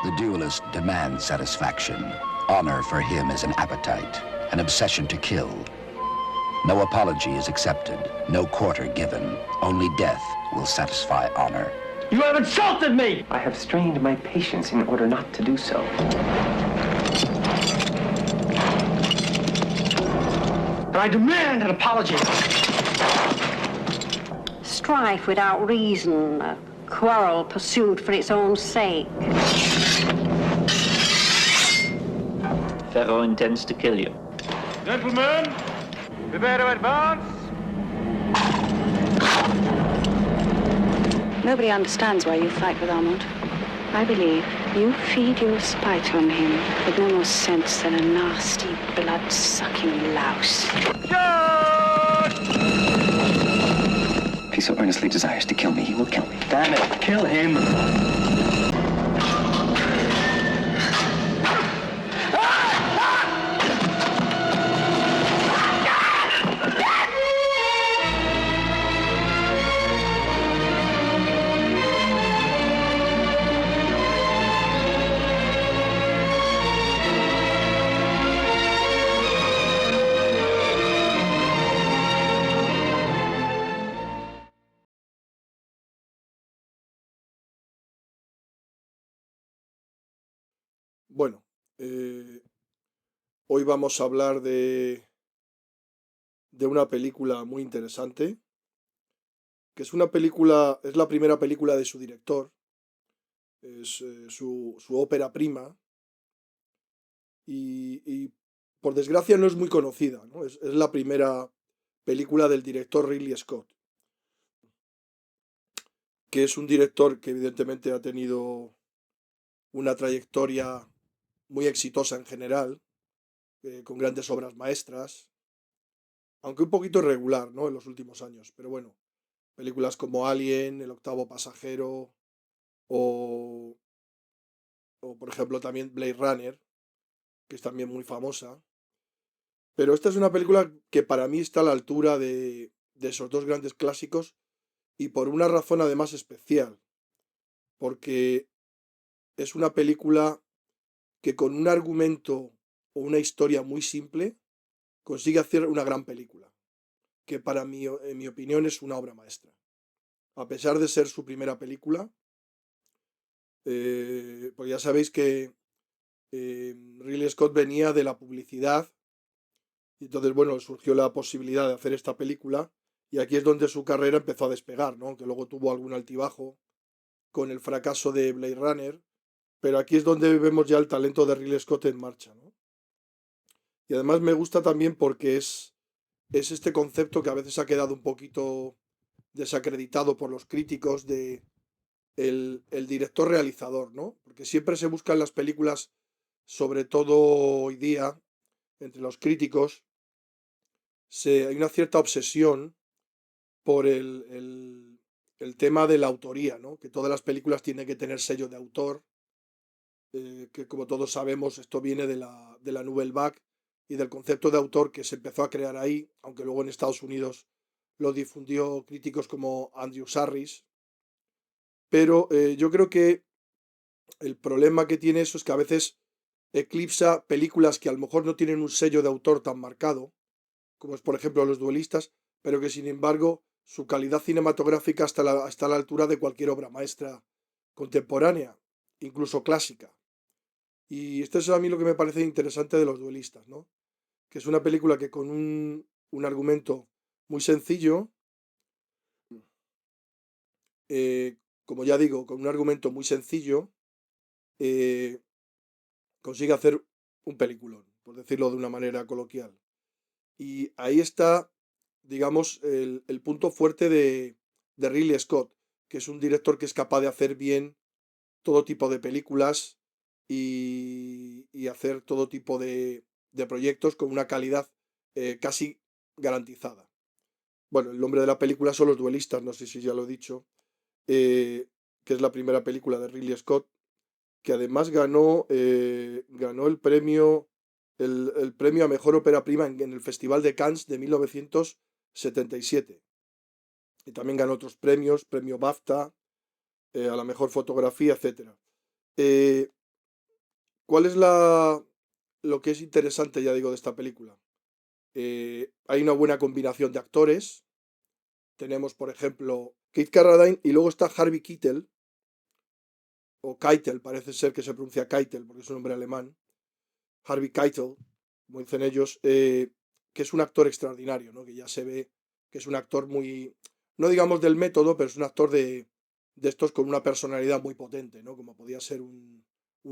The duelist demands satisfaction. Honor for him is an appetite, an obsession to kill. No apology is accepted, no quarter given. Only death will satisfy honor. You have insulted me! I have strained my patience in order not to do so. And I demand an apology. Strife without reason, a quarrel pursued for its own sake. Ferro intends to kill you. Gentlemen, prepare to advance. Nobody understands why you fight with Armand. I believe you feed your spite on him with no more sense than a nasty, blood-sucking louse. If he so earnestly desires to kill me, he will kill me. Damn it, kill him. Bueno, hoy vamos a hablar de una película muy interesante, que es una película, es la primera película de su director, es su ópera prima, y por desgracia no es muy conocida, ¿no? Es la primera película del director Ridley Scott, que es un director que evidentemente ha tenido una trayectoria muy exitosa en general, con grandes obras maestras, aunque un poquito irregular, ¿no?, en los últimos años. Pero bueno, películas como Alien, El octavo pasajero, o por ejemplo también Blade Runner, que es también muy famosa. Pero esta es una película que para mí está a la altura de esos dos grandes clásicos, y por una razón además especial, porque es una película que con un argumento o una historia muy simple consigue hacer una gran película, que para mí, en mi opinión, es una obra maestra. A pesar de ser su primera película, pues ya sabéis que Ridley Scott venía de la publicidad, y entonces, bueno, surgió la posibilidad de hacer esta película, y aquí es donde su carrera empezó a despegar, ¿no?, que luego tuvo algún altibajo con el fracaso de Blade Runner, pero aquí es donde vemos ya el talento de Ridley Scott en marcha, ¿no? Y además me gusta también porque es este concepto que a veces ha quedado un poquito desacreditado por los críticos de el director realizador, ¿no? Porque siempre se busca en las películas, sobre todo hoy día, entre los críticos, hay una cierta obsesión por el tema de la autoría, ¿no? Que todas las películas tienen que tener sello de autor, que como todos sabemos esto viene de la Nouvelle Vague y del concepto de autor que se empezó a crear ahí, aunque luego en Estados Unidos lo difundió críticos como Andrew Sarris. Pero yo creo que el problema que tiene eso es que a veces eclipsa películas que a lo mejor no tienen un sello de autor tan marcado, como es por ejemplo Los duelistas, pero que sin embargo su calidad cinematográfica está a la altura de cualquier obra maestra contemporánea, incluso clásica. Y esto es a mí lo que me parece interesante de Los duelistas, ¿no? Que es una película que con un argumento muy sencillo, como ya digo, con un argumento muy sencillo, eh, consigue hacer un peliculón, por decirlo de una manera coloquial. Y ahí está, digamos, el punto fuerte de Ridley Scott, que es un director que es capaz de hacer bien todo tipo de películas y hacer todo tipo de proyectos con una calidad casi garantizada. Bueno, el nombre de la película son Los duelistas, no sé si ya lo he dicho, que es la primera película de Ridley Scott, que además ganó el premio a Mejor Ópera Prima en el Festival de Cannes de 1977. Y también ganó otros premios, premio BAFTA, a la Mejor Fotografía, etc. ¿Cuál es lo que es interesante, ya digo, de esta película? Hay una buena combinación de actores. Tenemos, por ejemplo, Keith Carradine y luego está Harvey Keitel, o Keitel, parece ser que se pronuncia Keitel porque es un nombre alemán. Harvey Keitel, como dicen ellos, que es un actor extraordinario, ¿no? Que ya se ve que es un actor muy, no digamos del método, pero es un actor de estos con una personalidad muy potente, ¿no? Como podía ser un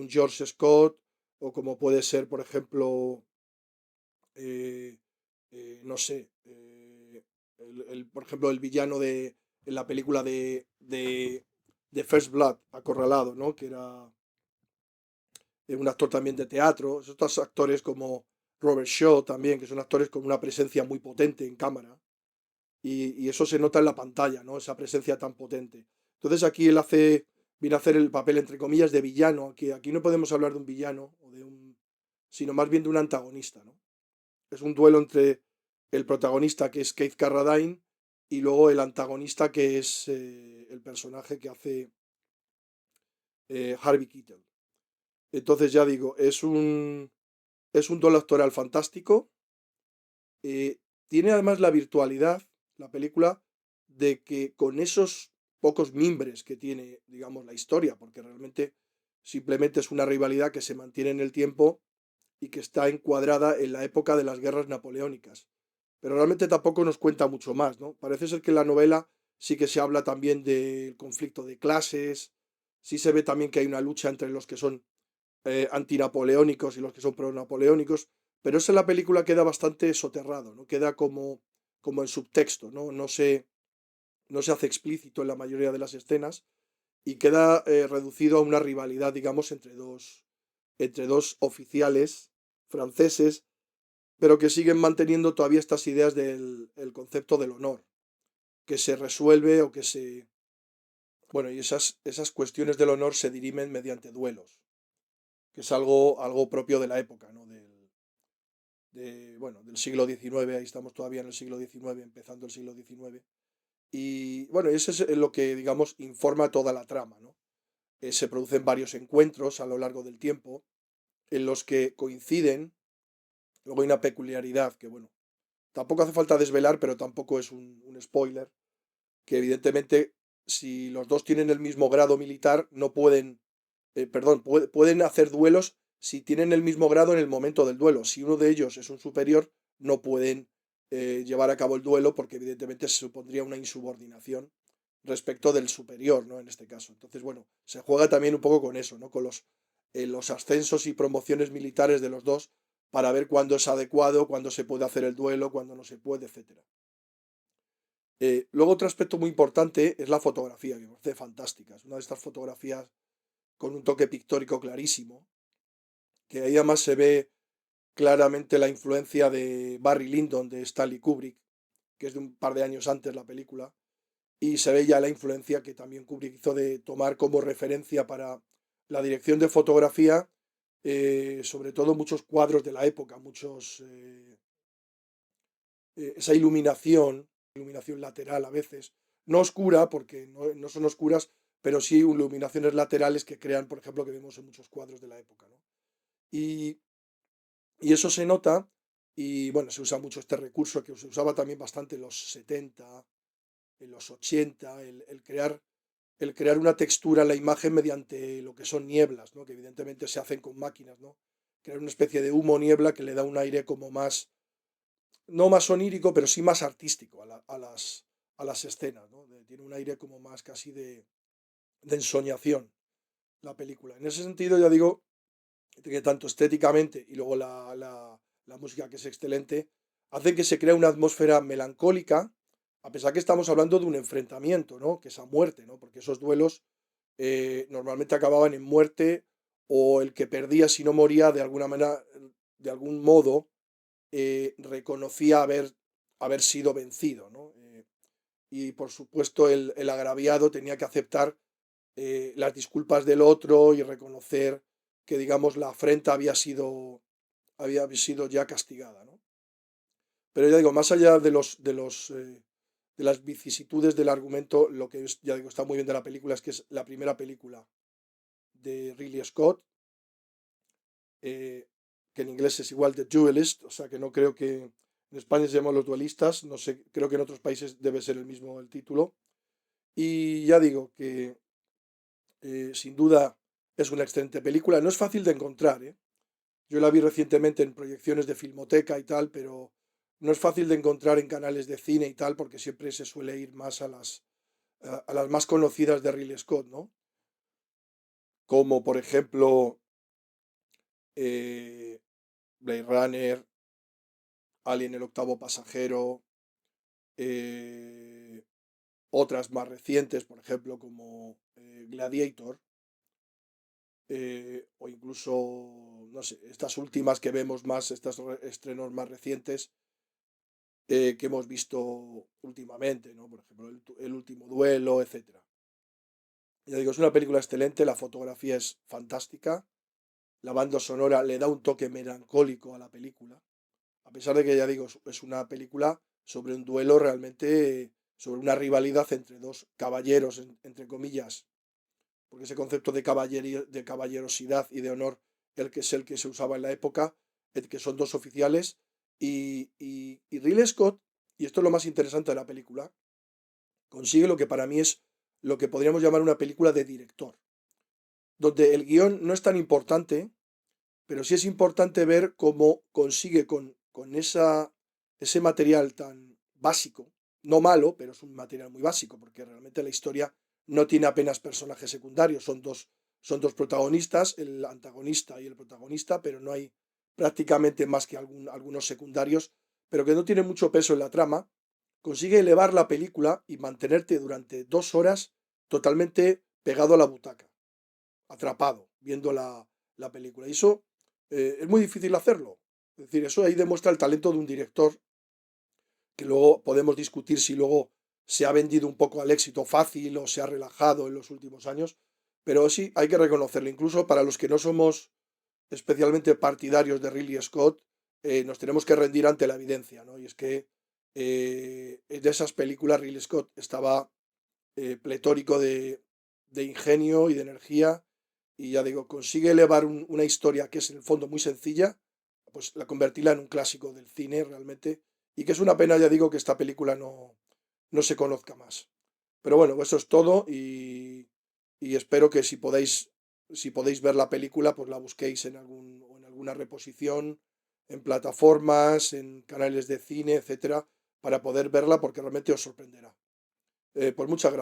George Scott, o como puede ser, por ejemplo, eh, no sé, por ejemplo, el villano en la película de First Blood, Acorralado, ¿no? Que era un actor también de teatro. Estos actores como Robert Shaw también, que son actores con una presencia muy potente en cámara. Y eso se nota en la pantalla, ¿no? Esa presencia tan potente. Entonces aquí viene a hacer el papel, entre comillas, de villano. Aquí no podemos hablar de un villano, sino más bien de un antagonista, ¿no? Es un duelo entre el protagonista, que es Keith Carradine, y luego el antagonista, que es el personaje que hace Harvey Keitel. Entonces ya digo, es un duelo actoral fantástico. eh, Tiene además la virtualidad, la película, de que con esos pocos mimbres que tiene, digamos, la historia, porque realmente simplemente es una rivalidad que se mantiene en el tiempo y que está encuadrada en la época de las guerras napoleónicas. Pero realmente tampoco nos cuenta mucho más, ¿no? Parece ser que en la novela sí que se habla también del conflicto de clases, sí se ve también que hay una lucha entre los que son antinapoleónicos y los que son pro-napoleónicos, pero eso en la película queda bastante soterrado, ¿no? Queda como en subtexto, ¿no? No se hace explícito en la mayoría de las escenas y queda reducido a una rivalidad, digamos, entre dos oficiales franceses, pero que siguen manteniendo todavía estas ideas del el concepto del honor, que se resuelve o que se... Bueno, y esas cuestiones del honor se dirimen mediante duelos, que es algo propio de la época, ¿no? Bueno, del siglo XIX, ahí estamos todavía en el siglo XIX, empezando el siglo XIX. Y bueno, eso es lo que, digamos, informa toda la trama, ¿no? Se producen varios encuentros a lo largo del tiempo en los que coinciden. Luego hay una peculiaridad que, bueno, tampoco hace falta desvelar, pero tampoco es un spoiler, que evidentemente si los dos tienen el mismo grado militar, no pueden, perdón, pueden hacer duelos si tienen el mismo grado en el momento del duelo. Si uno de ellos es un superior, no pueden llevar a cabo el duelo porque evidentemente se supondría una insubordinación respecto del superior, ¿no? En este caso. Entonces, bueno, se juega también un poco con eso, ¿no? Con los ascensos y promociones militares de los dos para ver cuándo es adecuado, cuándo se puede hacer el duelo, cuándo no se puede, etcétera. Luego otro aspecto muy importante es la fotografía, que me parece fantástica. Es una de estas fotografías con un toque pictórico clarísimo, que ahí además se ve claramente la influencia de Barry Lyndon, de Stanley Kubrick, que es de un par de años antes la película, y se ve ya la influencia que también Kubrick hizo de tomar como referencia para la dirección de fotografía, sobre todo muchos cuadros de la época, esa iluminación lateral a veces, no oscura, porque no son oscuras, pero sí iluminaciones laterales que crean, por ejemplo, que vemos en muchos cuadros de la época, ¿no? Y, y eso se nota, y bueno, se usa mucho este recurso que se usaba también bastante en los 70, en los 80, el crear una textura en la imagen mediante lo que son nieblas, ¿no? Que evidentemente se hacen con máquinas, ¿no? Crear una especie de humo niebla que le da un aire como más, no más onírico, pero sí más artístico a las escenas, ¿no? Tiene un aire como más casi de ensoñación la película. En ese sentido, ya digo que tanto estéticamente y luego la música, que es excelente, hacen que se crea una atmósfera melancólica, a pesar que estamos hablando de un enfrentamiento, ¿no? Que es a muerte, ¿no? Porque esos duelos normalmente acababan en muerte, o el que perdía, si no moría, de alguna manera, de algún modo, reconocía haber sido vencido, ¿no? Y por supuesto el agraviado tenía que aceptar las disculpas del otro y reconocer que, digamos, la afrenta había sido ya castigada, ¿no? Pero ya digo, más allá de las vicisitudes del argumento, lo que ya digo, está muy bien de la película es que es la primera película de Ridley Scott, que en inglés es igual The Duelist, o sea que no creo que en España se llaman Los Duelistas, no sé, creo que en otros países debe ser el mismo el título. Y ya digo que sin duda es una excelente película, no es fácil de encontrar, ¿eh? Yo la vi recientemente en proyecciones de Filmoteca y tal, pero no es fácil de encontrar en canales de cine y tal, porque siempre se suele ir más a las más conocidas de Ridley Scott, ¿no? Como por ejemplo eh, Blade Runner, Alien el octavo pasajero, eh, otras más recientes, por ejemplo, como Gladiator, o incluso, no sé, estas últimas que vemos más, estos estrenos más recientes que hemos visto últimamente, ¿no? Por ejemplo, el último duelo, etcétera. Ya digo, es una película excelente, la fotografía es fantástica, la banda sonora le da un toque melancólico a la película, a pesar de que, ya digo, es una película sobre un duelo realmente, sobre una rivalidad entre dos caballeros, entre comillas, porque ese concepto de caballerosidad y de honor, el que es el que se usaba en la época, el que son dos oficiales, y Ridley Scott, y esto es lo más interesante de la película, consigue lo que para mí es lo que podríamos llamar una película de director, donde el guión no es tan importante, pero sí es importante ver cómo consigue con ese material tan básico, no malo, pero es un material muy básico, porque realmente la historia no tiene apenas personajes secundarios, son dos protagonistas, el antagonista y el protagonista, pero no hay prácticamente más que algunos secundarios, pero que no tienen mucho peso en la trama, consigue elevar la película y mantenerte durante 2 horas totalmente pegado a la butaca, atrapado, viendo la película. Y eso es muy difícil hacerlo. Es decir, eso ahí demuestra el talento de un director, que luego podemos discutir si luego se ha vendido un poco al éxito fácil o se ha relajado en los últimos años, pero sí hay que reconocerlo. Incluso para los que no somos especialmente partidarios de Ridley Scott, nos tenemos que rendir ante la evidencia, ¿no? Y es que de esas películas Ridley Scott estaba pletórico de ingenio y de energía, y ya digo, consigue elevar una historia que es en el fondo muy sencilla, pues la convertirla en un clásico del cine realmente, y que es una pena, ya digo, que esta película no se conozca más. Pero bueno, eso es todo, y espero que si podéis ver la película, pues la busquéis o en alguna reposición, en plataformas, en canales de cine, etcétera, para poder verla porque realmente os sorprenderá. Pues muchas gracias.